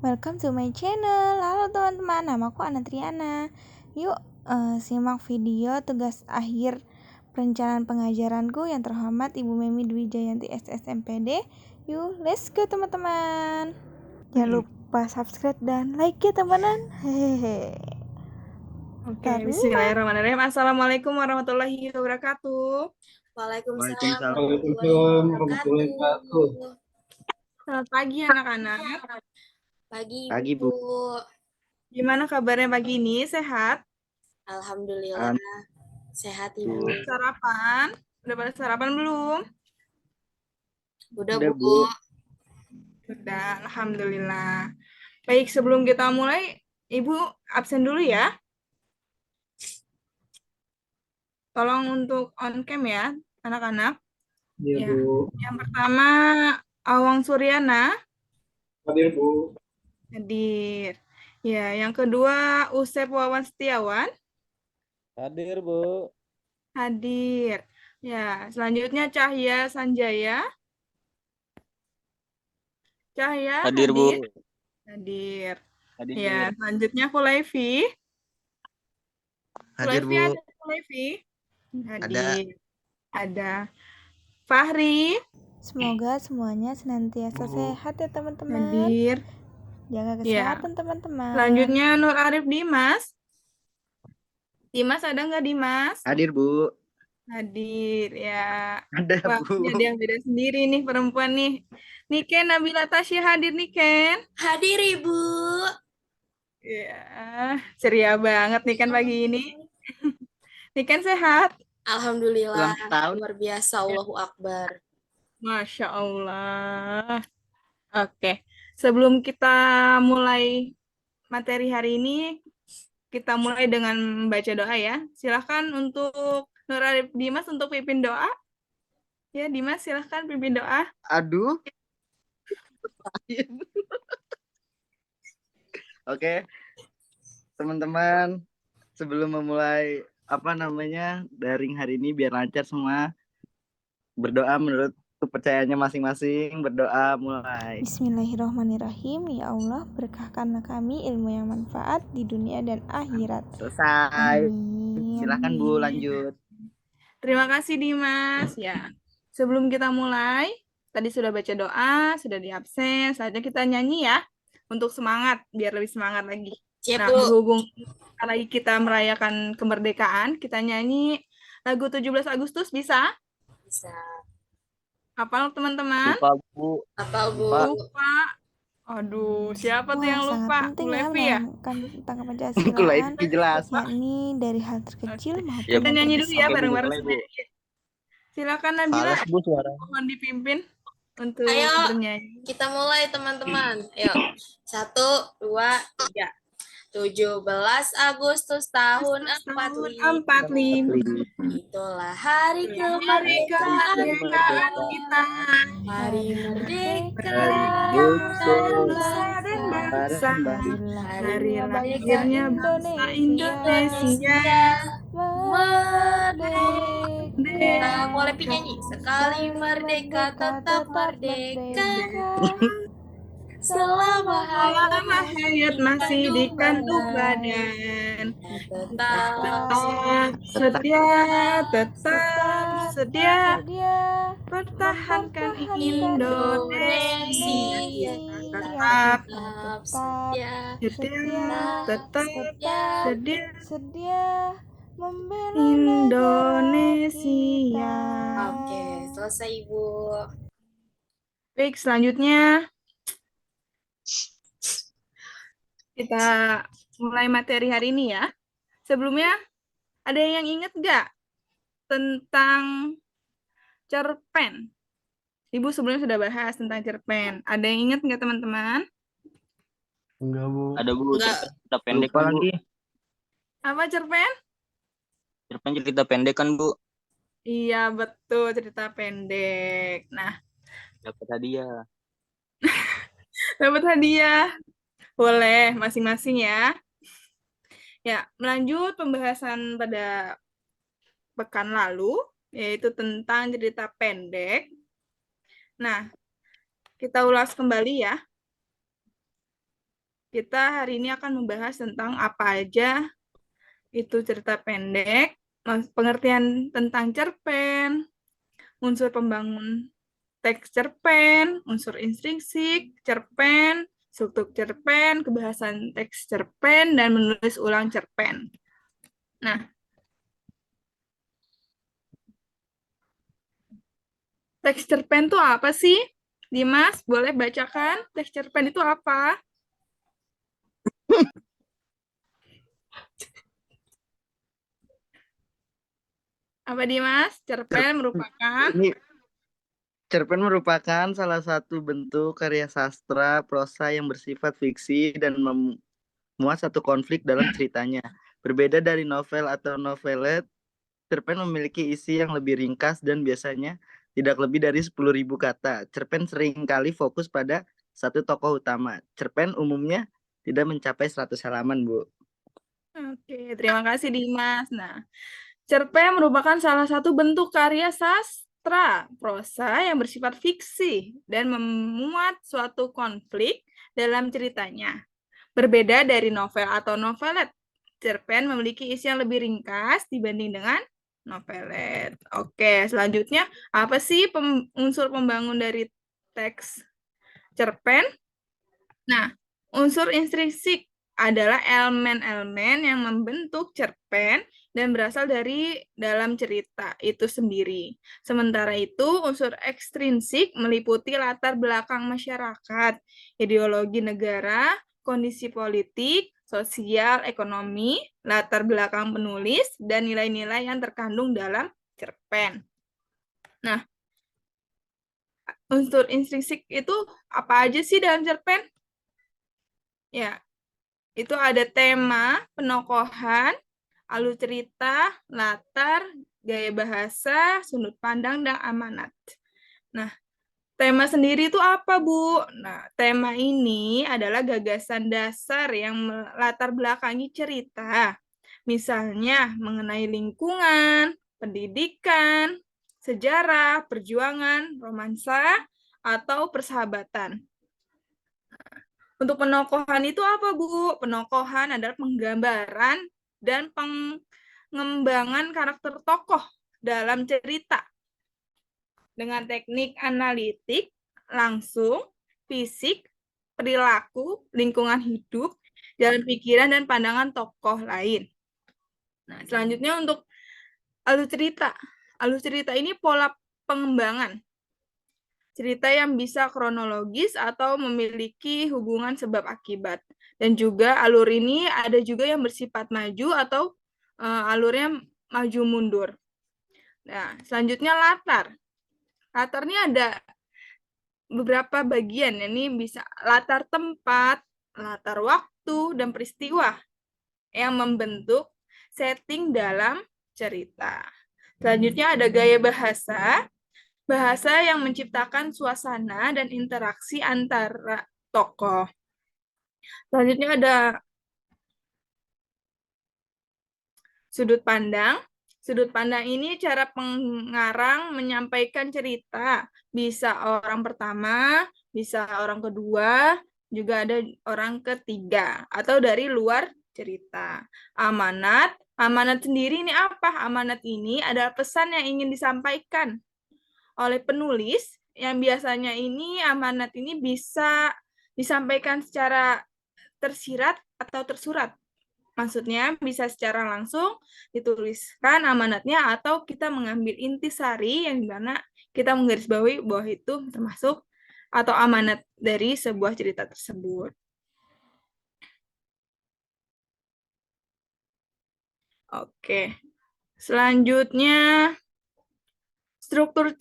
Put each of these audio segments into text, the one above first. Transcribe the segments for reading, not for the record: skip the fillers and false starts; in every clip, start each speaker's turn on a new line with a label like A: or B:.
A: Welcome to my channel. Halo teman-teman, namaku Anatriana. Yuk simak video tugas akhir perencanaan pengajaranku yang terhormat Ibu Memi Dwi Jayanti SSMPD. Yuk, let's go teman-teman. Jangan lupa subscribe dan like ya teman-teman. Hehehe.
B: Oke, bismillahirrahmanirrahim. Assalamualaikum warahmatullahi wabarakatuh.
C: Waalaikumsalam
D: warahmatullahi wabarakatuh.
B: Selamat pagi anak-anak.
C: Pagi, Bu.
B: Gimana kabarnya pagi ini? Sehat?
D: Alhamdulillah sehat Ibu.
B: Sarapan? Udah pada sarapan belum?
D: Udah
C: Udah,
D: Bu.
C: Bu.
B: Sudah, alhamdulillah. Baik, sebelum kita mulai, Ibu absen dulu ya. Tolong untuk on cam ya, anak-anak.
D: Iya
B: Ya.
D: Bu.
B: Yang pertama, Awang Suryana.
D: Hadir Bu.
B: Hadir. Ya, yang kedua, Usep Wawan Setiawan.
E: Hadir, Bu.
B: Hadir. Ya, selanjutnya Cahya Sanjaya. Cahya
E: Hadir, Bu.
B: Hadir.
E: Hadir.
B: Ya, selanjutnya Fulaifi.
C: Hadir,
B: Fulaifi
C: Bu.
B: ada Fulaifi? Hadir. Ada. Fahri.
A: Semoga semuanya senantiasa sehat ya teman-teman.
B: Hadir.
A: Jaga
B: Ya.
A: kesehatan teman-teman.
B: Selanjutnya Nur Arif Dimas. Dimas ada nggak Dimas?
C: Hadir, Bu.
B: Hadir ya.
C: Ada,
B: Wah,
C: Bu.
B: ini ada yang beda sendiri nih perempuan nih. Niken Nabila Tasya hadir Niken.
D: Hadir Ibu.
B: Ya, ceria banget Niken pagi ini. Niken sehat?
D: Alhamdulillah.
C: Ulang tahun.
D: Luar biasa. Allahu Akbar.
B: Masya Allah. Oke, sebelum kita mulai materi hari ini, kita mulai dengan baca doa ya. Silahkan untuk Nur Arif Dimas untuk pimpin doa. Ya, Dimas silahkan pimpin doa.
C: Aduh. Oke. Teman-teman, sebelum memulai daring hari ini biar lancar semua, berdoa menurut kepercayaannya masing-masing. Berdoa mulai.
A: Bismillahirrahmanirrahim. Ya Allah, berkahkanlah kami ilmu yang manfaat di dunia dan akhirat.
C: Selesai.
A: Amin.
C: Silahkan, Bu, lanjut.
B: Terima kasih Dimas. Ya, sebelum kita mulai, tadi sudah baca doa, sudah di absen, saatnya kita nyanyi ya, untuk semangat, biar lebih semangat lagi.
D: Siap
B: Nah,
D: Bu.
B: berhubung lagi kita merayakan kemerdekaan, kita nyanyi lagu 17 Agustus bisa?
D: Bisa.
B: Hafal teman-teman?
E: Lupa, Bu.
D: Apa Bu?
B: Lupa. Aduh, siapa tuh
A: Wah,
B: yang
A: sangat
B: lupa?
A: penting
B: Bu
A: ya
B: Levi ya?
A: menerangkan tentang
C: Ku
A: Pancasilaan,
C: Levi jelas.
A: yakni dari hal terkecil maupun
E: Ya,
B: Kita
A: yang
B: nyanyi dulu ya
A: terbesar.
B: bareng-bareng
E: Oke, Bu.
B: semuanya. Silakan Nabila,
E: Fales, Bu, suara.
B: mohon dipimpin untuk
D: Ayo.
B: bernyanyi.
D: Kita mulai teman-teman. Ayo. 1, 2, 3. 17 Agustus tahun 45.
B: 45.
D: Itulah hari
B: Hari
D: kemerdekaan
B: kemerdekaan kita.
D: Hari merdeka
B: Bangsa dan bangsa. Hari lahirnya bangsa Indonesia.
D: Merdeka. Boleh penyanyi. Sekali merdeka tetap merdeka. Selama
B: Selama hayat masih di kandung badan.
D: tetap
B: Tetap sedia pertahankan Indonesia. Tetap
D: setia
B: tetap sedia
A: membela
B: Indonesia.
D: Oke, selesai Ibu.
B: Baik, selanjutnya kita mulai materi hari ini ya. Sebelumnya, ada yang ingat nggak tentang cerpen? Ibu sebelumnya sudah bahas tentang cerpen. Ada yang ingat nggak teman-teman?
D: Enggak Bu.
E: Ada, Bu.
C: Enggak.
E: Cerita pendek
C: Lupa
E: kan, Bu.
C: lagi.
B: Apa cerpen?
E: Cerpen cerita pendek kan, Bu.
B: Iya, betul, cerita pendek. Nah,
E: Dapat hadiah.
B: dapat hadiah. Boleh, masing-masing ya. Ya, melanjut pembahasan pada pekan lalu, yaitu tentang cerita pendek. Nah, kita ulas kembali ya. kita hari ini akan membahas tentang apa aja itu cerita pendek, pengertian tentang cerpen, unsur pembangun teks cerpen, unsur intrinsik cerpen, struktur cerpen, kebahasan teks cerpen, dan menulis ulang cerpen. Nah, teks cerpen itu apa sih? Dimas, boleh bacakan teks cerpen itu apa? Apa Dimas? Cerpen merupakan
C: Ini cerpen merupakan salah satu bentuk karya sastra prosa yang bersifat fiksi dan memuat satu konflik dalam ceritanya. Berbeda dari novel atau novelet, cerpen memiliki isi yang lebih ringkas dan biasanya tidak lebih dari 10.000 kata. Cerpen seringkali fokus pada satu tokoh utama. Cerpen umumnya tidak mencapai 100 halaman, Bu.
B: Oke, terima kasih Dimas. Nah, cerpen merupakan salah satu bentuk karya sastra prosa yang bersifat fiksi dan memuat suatu konflik dalam ceritanya. Berbeda dari novel atau novelet, cerpen memiliki isi yang lebih ringkas dibanding dengan novelet. Oke, selanjutnya apa sih unsur pembangun dari teks cerpen? Nah, unsur intrinsik adalah elemen-elemen yang membentuk cerpen dan berasal dari dalam cerita itu sendiri. Sementara itu, unsur ekstrinsik meliputi latar belakang masyarakat, ideologi negara, kondisi politik, sosial, ekonomi, latar belakang penulis, dan nilai-nilai yang terkandung dalam cerpen. Nah, unsur intrinsik itu apa aja sih dalam cerpen? Ya, itu ada tema, penokohan, alur cerita, latar, gaya bahasa, sudut pandang, dan amanat. Nah, tema sendiri itu apa, Bu? Nah, tema ini adalah gagasan dasar yang melatar belakangi cerita. Misalnya, mengenai lingkungan, pendidikan, sejarah, perjuangan, romansa, atau persahabatan. Untuk penokohan itu apa, Bu? Penokohan adalah penggambaran dan pengembangan karakter tokoh dalam cerita dengan teknik analitik, langsung, fisik, perilaku, lingkungan hidup, jalan pikiran, dan pandangan tokoh lain. Nah, selanjutnya untuk alur cerita. Alur cerita ini pola pengembangan. Cerita yang bisa kronologis atau memiliki hubungan sebab akibat. Dan juga alur ini ada juga yang bersifat maju atau alurnya maju mundur. Nah, selanjutnya latar. Latar ini ada beberapa bagian. Ini bisa latar tempat, latar waktu, dan peristiwa yang membentuk setting dalam cerita. Selanjutnya ada gaya bahasa. Bahasa yang menciptakan suasana dan interaksi antara tokoh. Selanjutnya ada sudut pandang. Sudut pandang ini cara pengarang menyampaikan cerita. Bisa orang pertama, bisa orang kedua, juga ada orang ketiga, atau dari luar cerita. Amanat. Amanat sendiri ini apa? Amanat ini adalah pesan yang ingin disampaikan oleh penulis, yang biasanya ini amanat ini bisa disampaikan secara tersirat atau tersurat. Maksudnya bisa secara langsung dituliskan amanatnya atau kita mengambil intisari yang dimana kita menggarisbawahi bahwa itu termasuk atau amanat dari sebuah cerita tersebut. Oke. Selanjutnya struktur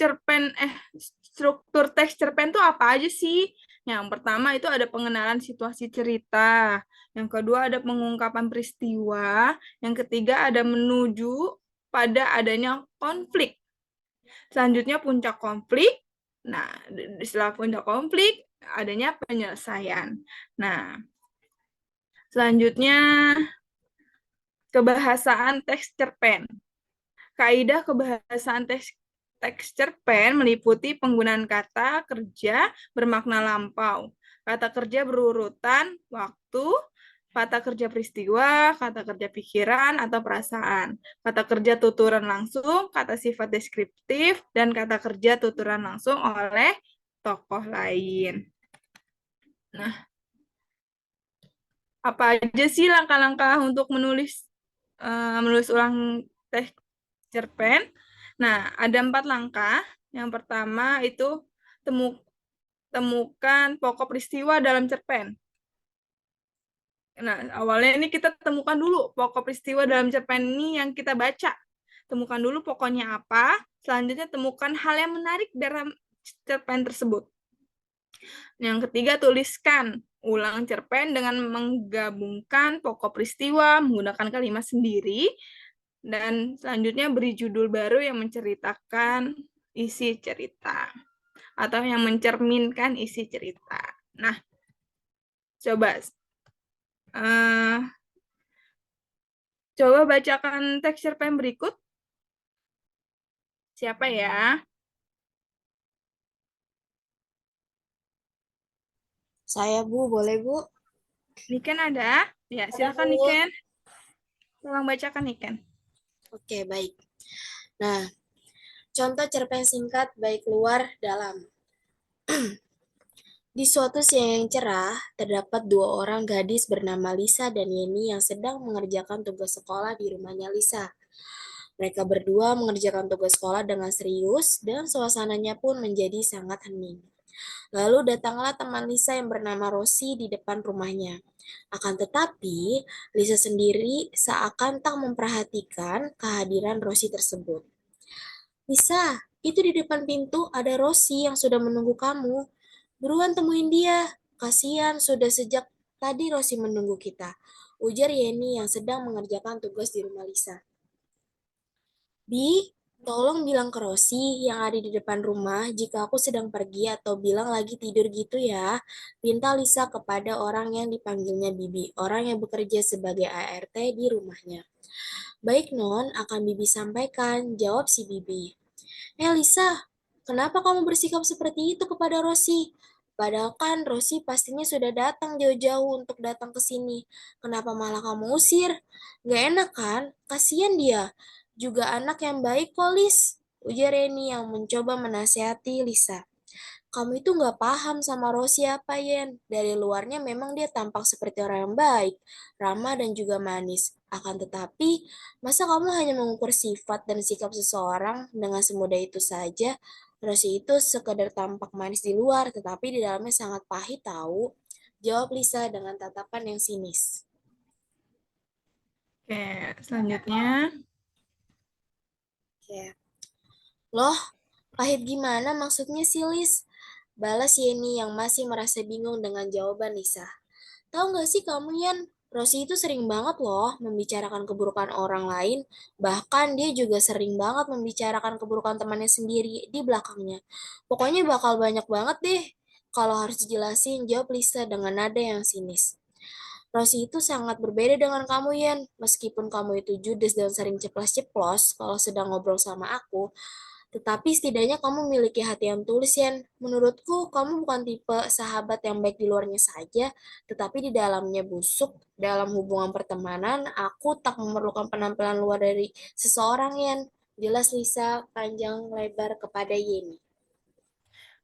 B: teks cerpen itu apa aja sih? Yang pertama itu ada pengenalan situasi cerita. Yang kedua ada pengungkapan peristiwa. Yang ketiga ada menuju pada adanya konflik. Selanjutnya puncak konflik. Nah, setelah puncak konflik adanya penyelesaian. Nah, selanjutnya kebahasaan teks cerpen. Kaidah kebahasaan teks cerpen meliputi penggunaan kata kerja bermakna lampau. Kata kerja berurutan waktu, kata kerja peristiwa, kata kerja pikiran atau perasaan, kata kerja tuturan langsung, kata sifat deskriptif, dan kata kerja tuturan langsung oleh tokoh lain. Nah, apa aja sih langkah-langkah untuk menulis ulang teks cerpen? Nah, ada 4 langkah. Yang pertama itu temukan pokok peristiwa dalam cerpen. Nah, awalnya ini kita temukan dulu pokok peristiwa dalam cerpen ini yang kita baca. Temukan dulu pokoknya apa, selanjutnya temukan hal yang menarik dalam cerpen tersebut. Yang ketiga, tuliskan ulang cerpen dengan menggabungkan pokok peristiwa, menggunakan kalimat sendiri, dan selanjutnya beri judul baru yang menceritakan isi cerita, atau yang mencerminkan isi cerita. Nah, coba bacakan teks cerpen berikut. Siapa ya?
D: Saya, Bu. Boleh, Bu?
B: Niken ada? Ya, silakan
D: Bu.
B: Niken. Tolong bacakan Niken.
D: Oke, baik. Nah, contoh cerpen singkat baik luar dalam. Di suatu siang yang cerah, terdapat 2 orang gadis bernama Lisa dan Yeni yang sedang mengerjakan tugas sekolah di rumahnya Lisa. Mereka berdua mengerjakan tugas sekolah dengan serius dan suasananya pun menjadi sangat hening. Lalu datanglah teman Lisa yang bernama Rosi di depan rumahnya. Akan tetapi, Lisa sendiri seakan tak memperhatikan kehadiran Rosi tersebut. Lisa, itu di depan pintu ada Rosi yang sudah menunggu kamu. Buruan temuin dia. Kasihan sudah sejak tadi Rosi menunggu kita. Ujar Yeni yang sedang mengerjakan tugas di rumah Lisa. Bi, tolong bilang ke Rosi yang ada di depan rumah jika aku sedang pergi atau bilang lagi tidur gitu ya. Pinta Lisa kepada orang yang dipanggilnya Bibi, orang yang bekerja sebagai ART di rumahnya. Baik Non, akan Bibi sampaikan, jawab si Bibi. Lisa, kenapa kamu bersikap seperti itu kepada Rosi? Padahal kan Rosi pastinya sudah datang jauh-jauh untuk datang ke sini. Kenapa malah kamu usir? Gak enak kan? Kasian dia. Juga anak yang baik kok, Lis. Ujar Reni yang mencoba menasihati Lisa. Kamu itu gak paham sama Rosi apa, Yen? Dari luarnya memang dia tampak seperti orang yang baik, ramah dan juga manis. Akan tetapi, masa kamu hanya mengukur sifat dan sikap seseorang dengan semudah itu saja? Rosi itu sekedar tampak manis di luar, tetapi di dalamnya sangat pahit tahu. Jawab Lisa dengan tatapan yang sinis.
B: Oke, selanjutnya.
D: Oke. Loh, pahit gimana maksudnya sih, Lis? Balas Yeni yang masih merasa bingung dengan jawaban Lisa. Tahu nggak sih kamu, Yan? Rosi itu sering banget loh membicarakan keburukan orang lain. Bahkan dia juga sering banget membicarakan keburukan temannya sendiri di belakangnya. Pokoknya bakal banyak banget deh. Kalau harus dijelasin, jawab Lisa dengan nada yang sinis. Rosi itu sangat berbeda dengan kamu, Yan. Meskipun kamu itu judes dan sering ceplas-ceplos kalau sedang ngobrol sama aku, tetapi setidaknya kamu memiliki hati yang tulus, Yan. Menurutku, kamu bukan tipe sahabat yang baik di luarnya saja, tetapi di dalamnya busuk. Dalam hubungan pertemanan, aku tak memerlukan penampilan luar dari seseorang, Yan. Jelas Lisa panjang lebar kepada Yeni.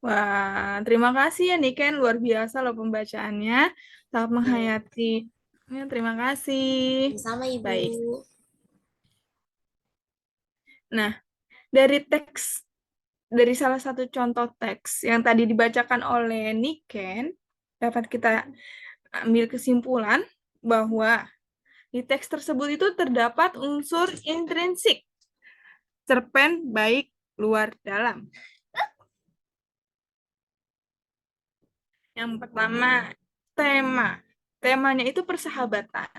B: Wah, terima kasih ya Niken, luar biasa loh pembacaannya, sangat menghayati. Ya, terima kasih.
D: Sama Ibu.
B: Baik. Nah, dari salah satu contoh teks yang tadi dibacakan oleh Niken, dapat kita ambil kesimpulan bahwa di teks tersebut itu terdapat unsur intrinsik, cerpen baik luar dalam. Yang pertama, temanya itu persahabatan.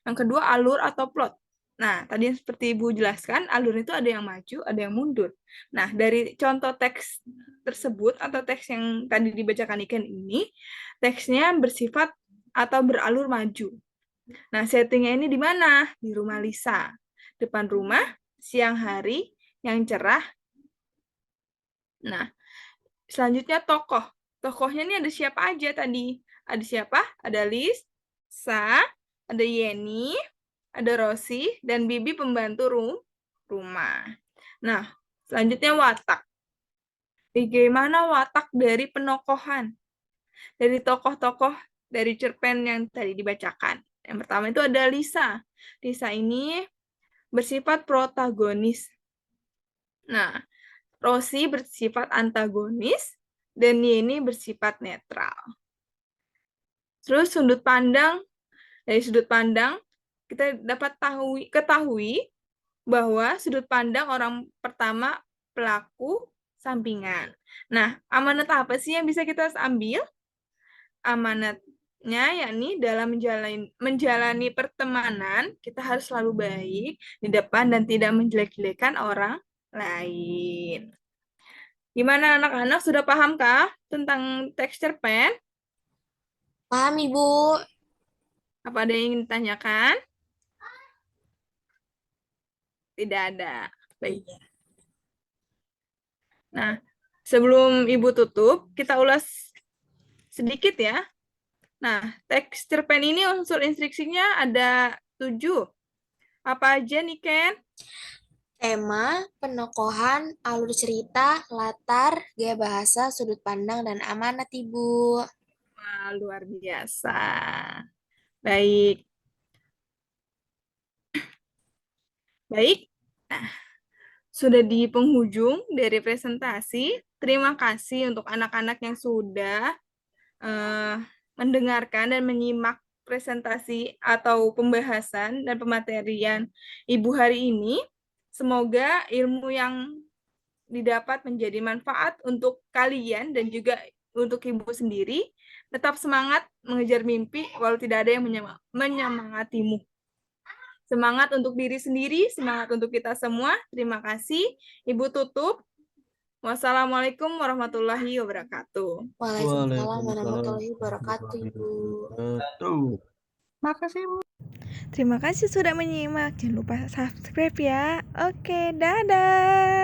B: Yang kedua, alur atau plot. Nah, tadi seperti Ibu jelaskan, alur itu ada yang maju, ada yang mundur. Nah, dari contoh teks tersebut atau teks yang tadi dibacakan Niken ini, teksnya bersifat atau beralur maju. Nah, settingnya ini di mana? Di rumah Lisa. Depan rumah, siang hari, yang cerah. Nah, selanjutnya tokoh. tokohnya nih ada siapa aja tadi? Ada siapa? Ada Lisa, ada Yeni, ada Rosi, dan Bibi pembantu rumah. Nah, selanjutnya watak. Bagaimana watak dari penokohan? Dari tokoh-tokoh dari cerpen yang tadi dibacakan. Yang pertama itu ada Lisa. Lisa ini bersifat protagonis. Nah, Rosi bersifat antagonis, dan Yeni bersifat netral. Terus dari sudut pandang, kita dapat ketahui bahwa sudut pandang orang pertama pelaku sampingan. Nah, amanat apa sih yang bisa kita ambil? Amanatnya yakni dalam menjalani pertemanan, kita harus selalu baik di depan dan tidak menjelek-jelekan orang lain. Gimana anak-anak, sudah pahamkah tentang teks cerpen?
D: Paham, Ibu?
B: Apa ada yang ingin ditanyakan? Tidak ada. Baik. Nah, sebelum Ibu tutup, kita ulas sedikit ya. Nah, teks cerpen ini unsur instruksinya ada 7. Apa aja nih, Ken?
D: Tema, penokohan, alur cerita, latar, gaya bahasa, sudut pandang, dan amanat, Ibu.
B: Wah, luar biasa. Baik. Baik. Nah, sudah di penghujung dari presentasi. Terima kasih untuk anak-anak yang sudah mendengarkan dan menyimak presentasi atau pembahasan dan pematerian Ibu hari ini. Semoga ilmu yang didapat menjadi manfaat untuk kalian dan juga untuk Ibu sendiri. Tetap semangat mengejar mimpi walau tidak ada yang menyemangatimu. Semangat untuk diri sendiri, semangat untuk kita semua. Terima kasih. Ibu tutup. Wassalamualaikum warahmatullahi wabarakatuh.
D: Waalaikumsalam warahmatullahi wabarakatuh, Ibu.
C: Makasih, Bu.
A: Terima kasih sudah menyimak. Jangan lupa subscribe ya. Oke, dadah.